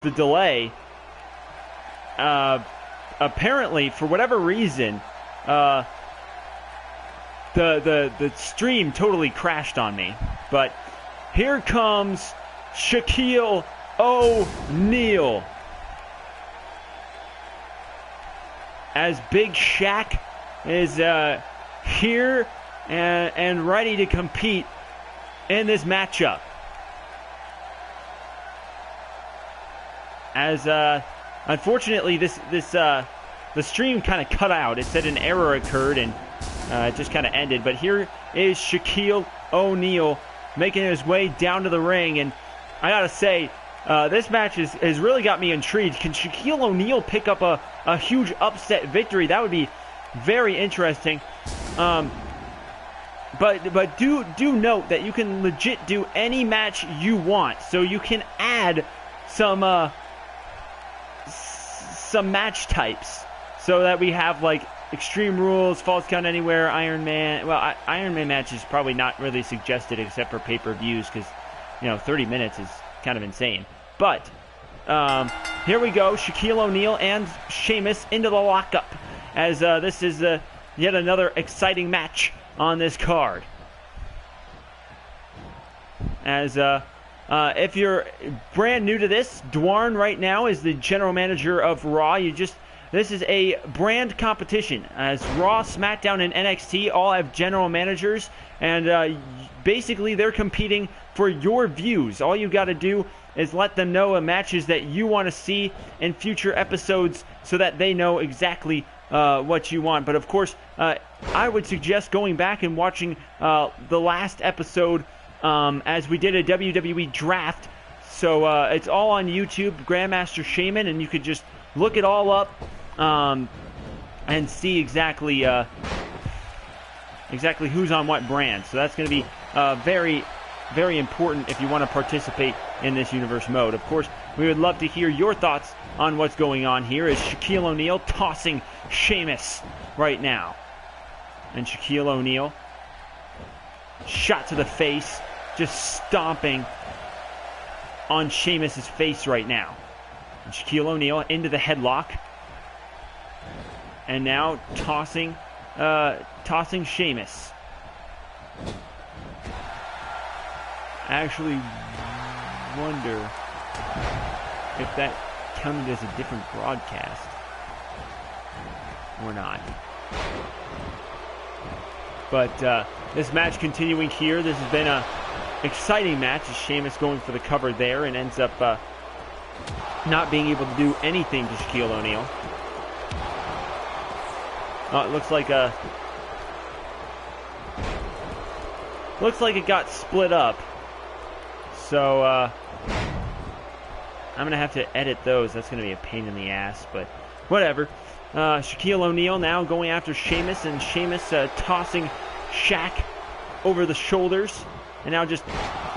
the delay, apparently, for whatever reason, the stream totally crashed on me. But here comes Shaquille O'Neal as Big Shaq is here and ready to compete in this matchup. As unfortunately the stream kind of cut out. It said an error occurred and it just kind of ended. But here is Shaquille O'Neal making his way down to the ring, and I gotta say, this match has really got me intrigued. Can Shaquille O'Neal pick up a huge upset victory? That would be very interesting. But do note that you can legit do any match you want. So you can add some match types, so that we have like Extreme Rules, Falls Count Anywhere, Iron Man. Well, Iron Man match is probably not really suggested except for pay-per-views, because 30 minutes is kind of insane. But here we go, Shaquille O'Neal and Sheamus into the lockup, as this is yet another exciting match on this card. As if you're brand new to this, Dwarn right now is the general manager of Raw. This is a brand competition, as Raw, SmackDown, and NXT all have general managers, and basically they're competing for your views. All you got to do is let them know matches that you want to see in future episodes, so that they know exactly what you want. But of course, I would suggest going back and watching the last episode, as we did a WWE draft. So it's all on YouTube, Grandmaster Shaymin, and you could just look it all up and see exactly who's on what brand. So that's going to be very, very important if you want to participate in this universe mode. Of course, we would love to hear your thoughts on what's going on here, as Shaquille O'Neal tossing Sheamus right now. And Shaquille O'Neal, shot to the face, just stomping on Sheamus's face right now. And Shaquille O'Neal into the headlock, and now tossing Sheamus. I actually wonder if that counted as a different broadcast or not. But this match continuing here. This has been a exciting match, as Sheamus going for the cover there and ends up not being able to do anything to Shaquille O'Neal. It looks like it got split up. So I'm gonna have to edit those. That's gonna be a pain in the ass, but whatever. Shaquille O'Neal now going after Sheamus, and Sheamus tossing Shaq over the shoulders, and now just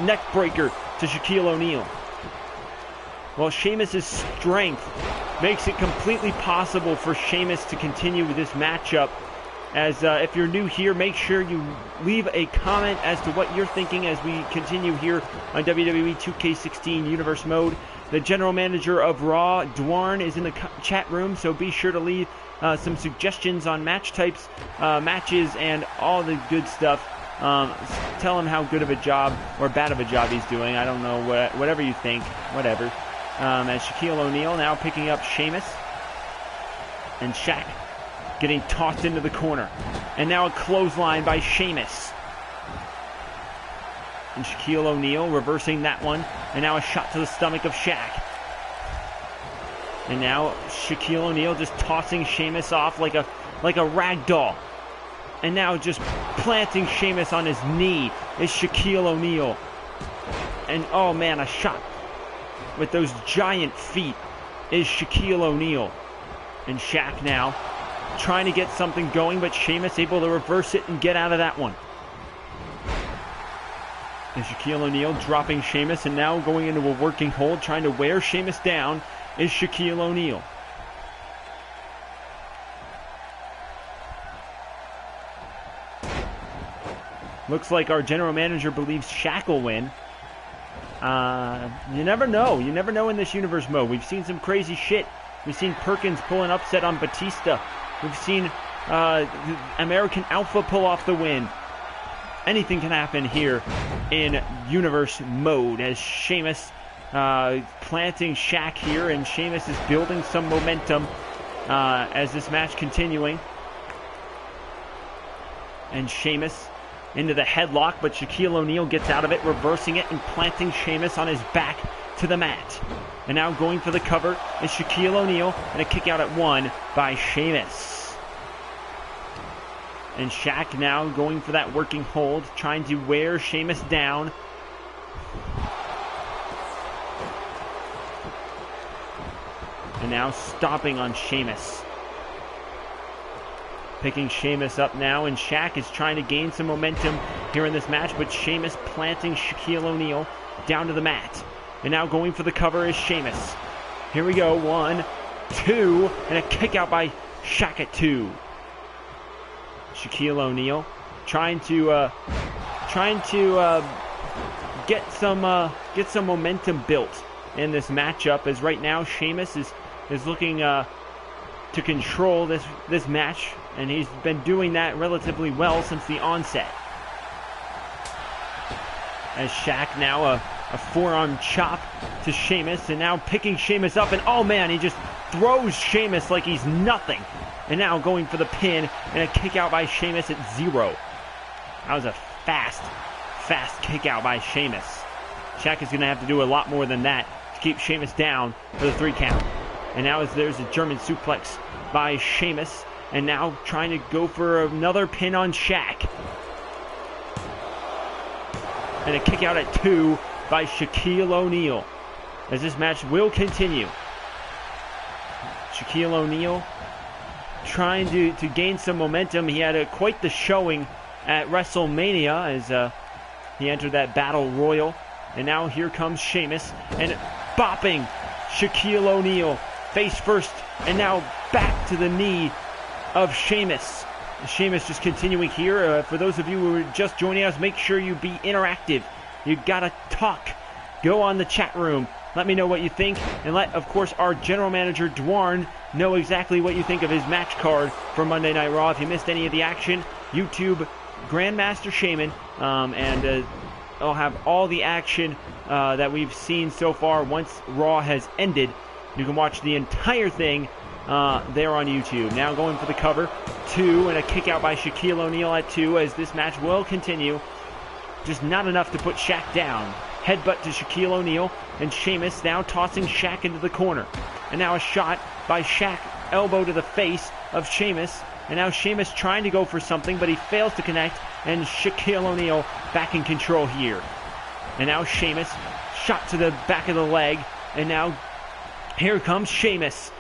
neck breaker to Shaquille O'Neal. Well, Sheamus' strength makes it completely possible for Sheamus to continue with this matchup. As if you're new here, make sure you leave a comment as to what you're thinking as we continue here on WWE 2K16 Universe Mode. The general manager of Raw, Dwarn, is in the chat room, so be sure to leave some suggestions on match types, matches, and all the good stuff. Tell him how good of a job or bad of a job he's doing. I don't know, whatever you think, whatever. As Shaquille O'Neal now picking up Sheamus, and Shaq getting tossed into the corner. And now a clothesline by Sheamus. And Shaquille O'Neal reversing that one. And now a shot to the stomach of Shaq. And now Shaquille O'Neal just tossing Sheamus off like a rag doll. And now just planting Sheamus on his knee is Shaquille O'Neal. And oh man, a shot with those giant feet is Shaquille O'Neal. And Shaq now trying to get something going, but Sheamus able to reverse it and get out of that one. And Shaquille O'Neal dropping Sheamus, and now going into a working hold, trying to wear Sheamus down is Shaquille O'Neal. Looks like our general manager believes Shaq will win. You never know. You never know in this universe mode. We've seen some crazy shit. We've seen Perkins pull an upset on Batista. We've seen American Alpha pull off the win. Anything can happen here in universe mode as Sheamus planting Shaq here, and Sheamus is building some momentum as this match continuing. And Sheamus into the headlock, but Shaquille O'Neal gets out of it, reversing it and planting Sheamus on his back to the mat. And now going for the cover is Shaquille O'Neal, and a kick out at 1 by Sheamus. And Shaq now going for that working hold, trying to wear Sheamus down. And now stomping on Sheamus. Picking Sheamus up now, and Shaq is trying to gain some momentum here in this match, but Sheamus planting Shaquille O'Neal down to the mat. And now going for the cover is Sheamus. Here we go, 1, 2, and a kick out by Shaq at 2. Shaquille O'Neal trying to get some momentum built in this matchup, as right now Sheamus is looking to control this match, and he's been doing that relatively well since the onset. As Shaq now a forearm chop to Sheamus, and now picking Sheamus up, and oh man, he just throws Sheamus like he's nothing. And now going for the pin, and a kick out by Sheamus at 0. That was a fast kick out by Sheamus. Shaq is going to have to do a lot more than that to keep Sheamus down for the 3 count. And now there's a German suplex by Sheamus, and now trying to go for another pin on Shaq. And a kick out at 2 by Shaquille O'Neal, as this match will continue. Shaquille O'Neal trying to gain some momentum. He had quite the showing at WrestleMania as he entered that Battle Royal. And now here comes Sheamus, and bopping Shaquille O'Neal face first, and now back to the knee of Sheamus. Sheamus just continuing here. For those of you who are just joining us, make sure you be interactive. You gotta talk. Go on the chat room. Let me know what you think, and let, of course, our general manager, Dwarn, know exactly what you think of his match card for Monday Night Raw. If you missed any of the action, YouTube Grandmaster Shaymin, and I'll have all the action that we've seen so far. Once Raw has ended, you can watch the entire thing there on YouTube. Now going for the cover, 2, and a kick out by Shaquille O'Neal at 2, as this match will continue. Just not enough to put Shaq down. Headbutt to Shaquille O'Neal, and Sheamus now tossing Shaq into the corner. And now a shot by Shaq, elbow to the face of Sheamus. And now Sheamus trying to go for something, but he fails to connect, and Shaquille O'Neal back in control here. And now Sheamus, shot to the back of the leg, and now here comes Sheamus.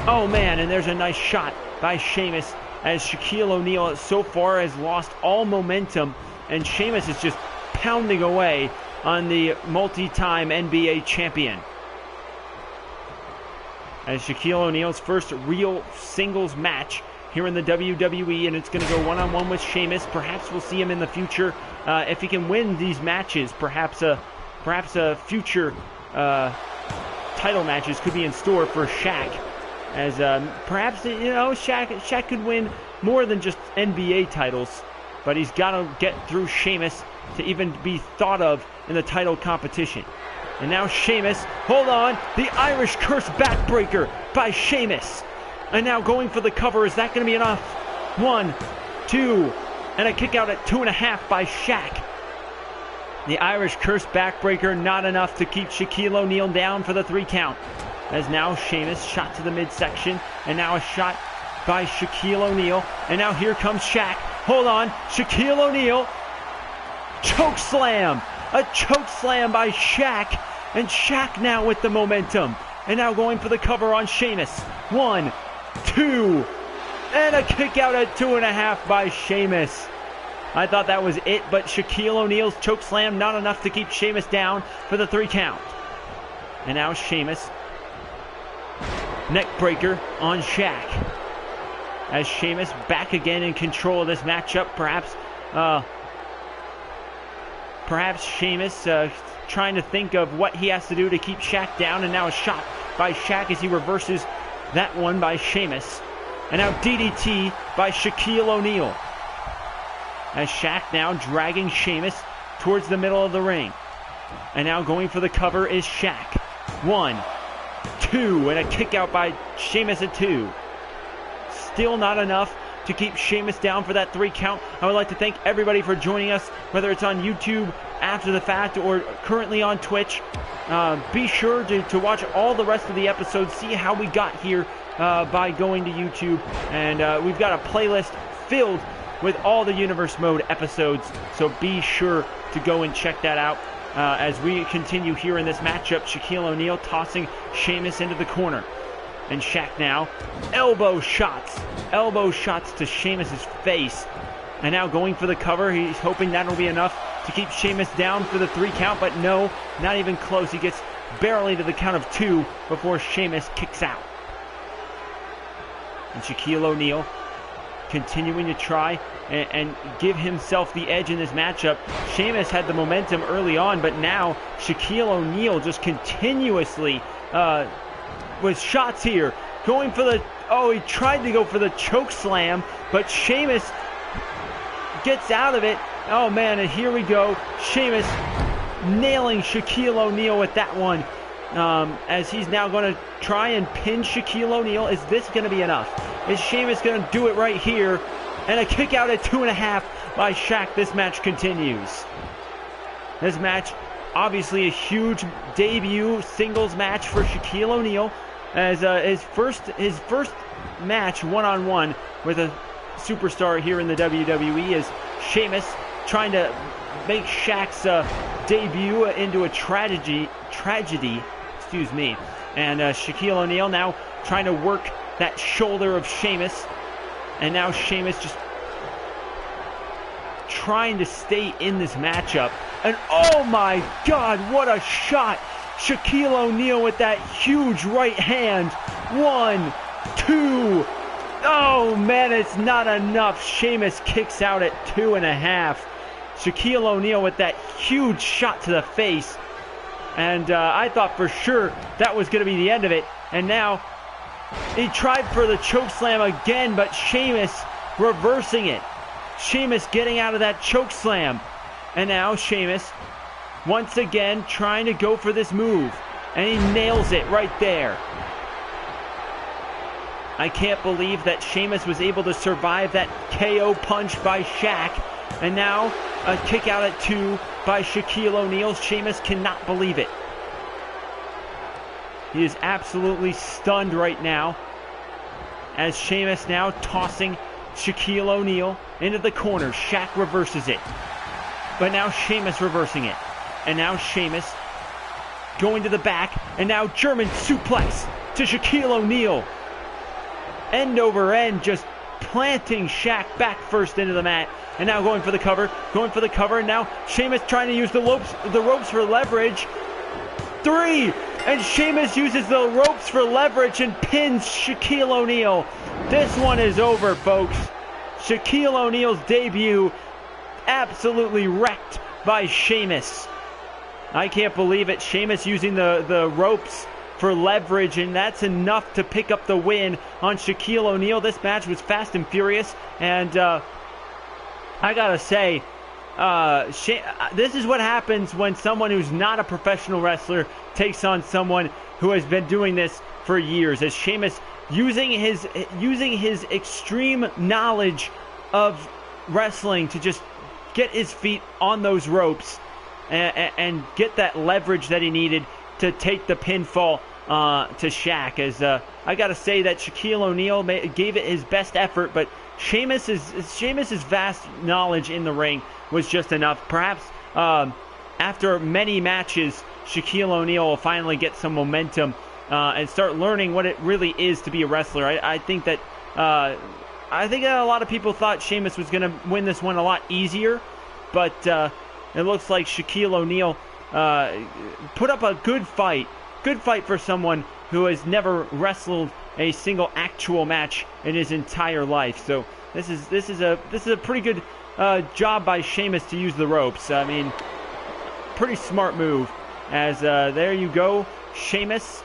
Oh man, and there's a nice shot by Sheamus, as Shaquille O'Neal so far has lost all momentum, and Sheamus is just pounding away on the multi-time NBA champion. As Shaquille O'Neal's first real singles match here in the WWE, and it's going to go one-on-one with Sheamus. Perhaps we'll see him in the future if he can win these matches. Perhaps a future title matches could be in store for Shaq, as perhaps Shaq could win more than just NBA titles, but he's got to get through Sheamus to even be thought of in the title competition. And now Sheamus, hold on, the Irish Curse backbreaker by Sheamus. And now going for the cover, is that going to be enough? 1, 2, and a kick out at 2.5 by Shaq. The Irish Curse backbreaker, not enough to keep Shaquille O'Neal down for the 3 count. As now Sheamus shot to the midsection, and now a shot by Shaquille O'Neal. And now here comes Shaq. Hold on, Shaquille O'Neal. Choke slam! A choke slam by Shaq. And Shaq now with the momentum. And now going for the cover on Sheamus. 1, 2, and a kick out at 2.5 by Sheamus. I thought that was it, but Shaquille O'Neal's choke slam not enough to keep Sheamus down for the 3 count. And now Sheamus, neck breaker on Shaq. As Sheamus back again in control of this matchup, perhaps Sheamus trying to think of what he has to do to keep Shaq down, and now a shot by Shaq as he reverses that one by Sheamus. And now DDT by Shaquille O'Neal. As Shaq now dragging Sheamus towards the middle of the ring. And now going for the cover is Shaq. 1, 2, and a kick out by Sheamus at 2. Still not enough to keep Sheamus down for that 3 count. I would like to thank everybody for joining us, whether it's on YouTube after the fact or currently on Twitch. Be sure to watch all the rest of the episodes, see how we got here by going to YouTube. And we've got a playlist filled with all the Universe Mode episodes, so be sure to go and check that out. As we continue here in this matchup, Shaquille O'Neal tossing Sheamus into the corner. And Shaq now, elbow shots to Sheamus's face. And now going for the cover, he's hoping that'll be enough to keep Sheamus down for the 3 count, but no, not even close. He gets barely to the count of 2 before Sheamus kicks out. And Shaquille O'Neal continuing to try and give himself the edge in this matchup. Sheamus had the momentum early on, but now Shaquille O'Neal just continuously with shots here. Going for the... Oh, he tried to go for the choke slam, but Sheamus gets out of it. Oh, man, and here we go. Sheamus nailing Shaquille O'Neal with that one. As he's now going to try and pin Shaquille O'Neal. Is this going to be enough? Is Sheamus going to do it right here? And a kick out at 2.5 by Shaq. This match continues. This match, obviously a huge debut singles match for Shaquille O'Neal, as his first match one-on-one with a superstar here in the WWE, is Sheamus trying to make Shaq's debut into a tragedy, excuse me. And Shaquille O'Neal now trying to work that shoulder of Sheamus. And now Sheamus just trying to stay in this matchup. And oh my God, what a shot! Shaquille O'Neal with that huge right hand. 1, 2. Oh man, it's not enough. Sheamus kicks out at 2.5. Shaquille O'Neal with that huge shot to the face. And I thought for sure that was going to be the end of it. And now he tried for the choke slam again, but Sheamus reversing it. Sheamus getting out of that choke slam. And now Sheamus once again trying to go for this move. And he nails it right there. I can't believe that Sheamus was able to survive that KO punch by Shaq. And now a kick out at 2 by Shaquille O'Neal. Sheamus cannot believe it. He is absolutely stunned right now, as Sheamus now tossing Shaquille O'Neal into the corner. Shaq reverses it. But now Sheamus reversing it. And now Sheamus going to the back. And now German suplex to Shaquille O'Neal. End over end, just planting Shaq back first into the mat. And now going for the cover. Going for the cover. And now Sheamus trying to use the ropes for leverage. 3. And Sheamus uses the ropes for leverage and pins Shaquille O'Neal. This one is over, folks. Shaquille O'Neal's debut absolutely wrecked by Sheamus. I can't believe it. Sheamus using the ropes for leverage, and that's enough to pick up the win on Shaquille O'Neal. This match was fast and furious, and I gotta say, this is what happens when someone who's not a professional wrestler takes on someone who has been doing this for years. As Sheamus using his extreme knowledge of wrestling to just get his feet on those ropes and get that leverage that he needed to take the pinfall to Shaq. As I gotta say that Shaquille O'Neal gave it his best effort, but Sheamus's vast knowledge in the ring was just enough. Perhaps after many matches, Shaquille O'Neal will finally get some momentum and start learning what it really is to be a wrestler. I think that a lot of people thought Sheamus was going to win this one a lot easier, but it looks like Shaquille O'Neal put up a good fight for someone who has never wrestled a single actual match in his entire life. So this is a pretty good job by Sheamus to use the ropes. I mean, pretty smart move. As there you go, Sheamus